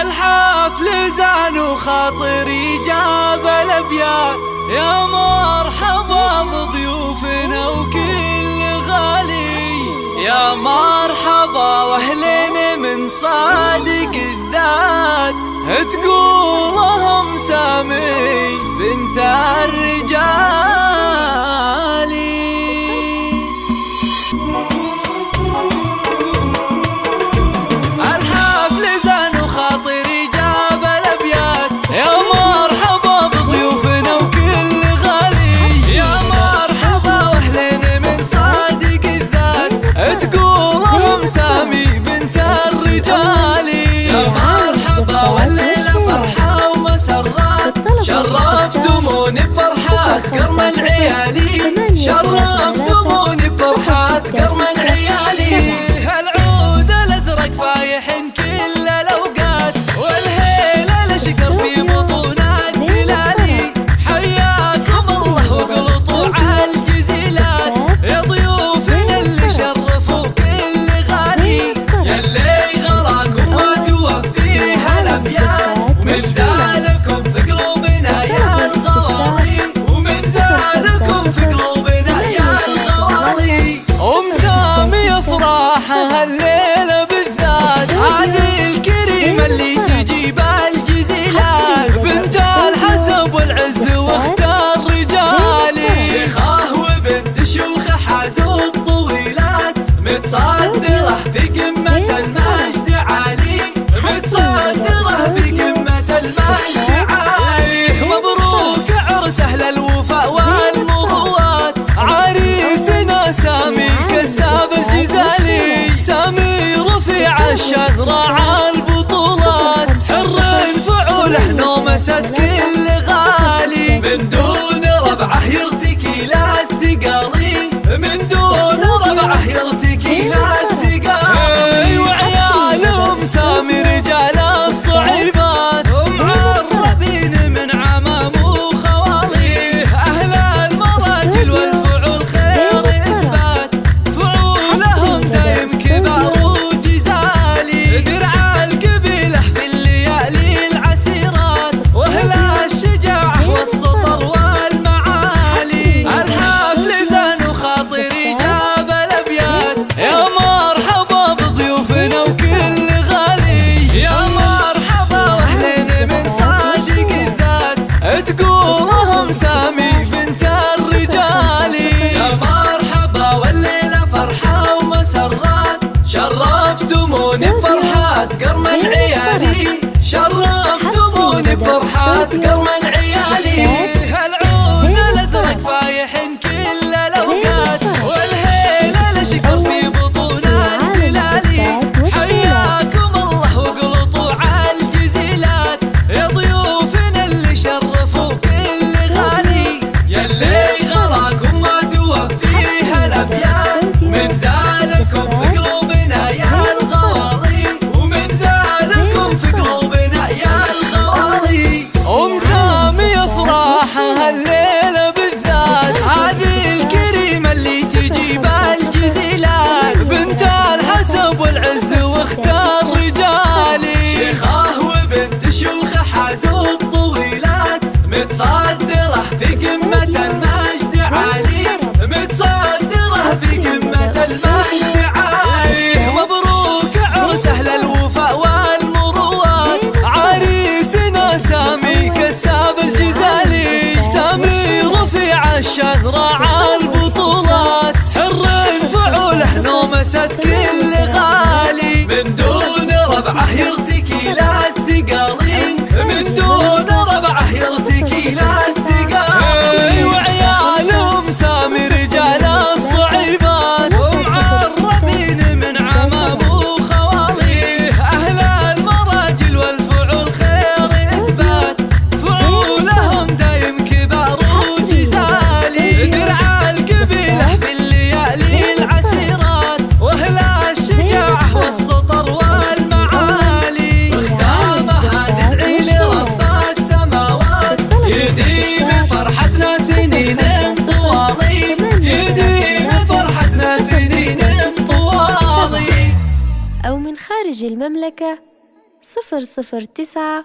الحفل زان وخاطري جاب الابيات، يا مرحبا بضيوفنا وكل غالي، يا مرحبا واهلين من صادق الذات، تقولهم سامي بنت الرجال. الحفل زان وخاطري جاب الابيات، يا مرحبا بضيوفنا وكل غالي، يا مرحبا واهلين من صادق الذات، تقولهم سامي بنت الرجال. يا مرحبا والليلة فرحة ومسرات، شرفتموني بفرحات كرم العيالي، شرفتموني بفرحات كرم العيالي. العود الازرق فايح كل الاوقات، والهيلة الاشقر في بطونات بلالي، حياكم الله وقلطوا على الجزيلات، يا ضيوفنا اللي شرفوا كل غالي، يلي غلاكم ما توفيها الابيات، ومن زالكم في قلوبنا يا الغوالي، ومن زالكم في قلوبنا يا الغوالي. ام سامي افراحها الليله بالذات، هذه الكريمه اللي تجيب الجزيلات، بنت الحسب والعز واختار رجالي، شيخه وبنت شيوخه حازوا الطويلات، متصدره في قمه المجد عالي، متصدره في قمه المجد عالي. مبروك عرس اهل الوفاء والمضوات، عريسنا سامي كساب الجزالي، سامي رفيع الشهرة على البطولات، حر فعوله نومست كل غالي، من دون ربعه يرتكي لا الثقالي، من دون ربعه يرتكي لا الثقالي. وعيالهم سامي رجال الصعيبات، ومعربين من عمام وخوالي، اهل المراجل والفعول خير اثبات، فعولهم دايم كبار وجزالي، درع القبيله في الليالي العسيرات، واهل الشجاعه والسطر والمعالي. الحفل زان وخاطري جاب الابيات، يا مرحبا بضيوفنا وكل غالي، يا مرحبا واهلين من صادق الذات، تقولهم سامي بنت الرجال. يا مرحبا والليلة فرحة ومسرات، شرفتموني بفرحات كرم العيالي، شرفتموني بفرحات كرم العيالي. العود الازرق فايح كل الاوقات، والهيلة الاشقر في بطونات بلالي، حياكم الله وقلطوا على الجزيلات، يا ضيوفنا اللي شرفوا كل غالي، يلي غلاكم ما توفيها الابيات، من زالكم في قلوبنا يا الغوالي، ومن زالكم في قلوبنا يا الغوالي. ام سامي افراحها الليله بالذات، هذه الكريمه اللي تجيب الجزيلات، بنت الحسب والعز واختار رجالي، شيخه وبنت شيوخه حازوا الطويلات، متصدره في قمه المجد عالي، متصدره في قمه المجد عالي. مبروك عرس اهل الوفاء والمضوات، عريسنا سامي كساب الجزالي، سامي رفيع الشهرة على البطولات، حر فعوله نومست كل غالي، من دون ربعه يرتكي لا الثقالي، من دون ربعه يرتكي لا الثقالي. وعيالهم سامي رجال الصعيبات، ومعربين من عمام وخوالي، اهل المراجل والفعول خير اثبات، فعولهم دايم كبار وجزالي، درع القبيله في الليالي العسيرات، واهل الشجاعه والسطر والمعالي، وختامها ندعي لرب السماوات، يديم فرحتنا سنين طوالي، يديم فرحتنا سنين طوالي. أو من خارج المملكة 009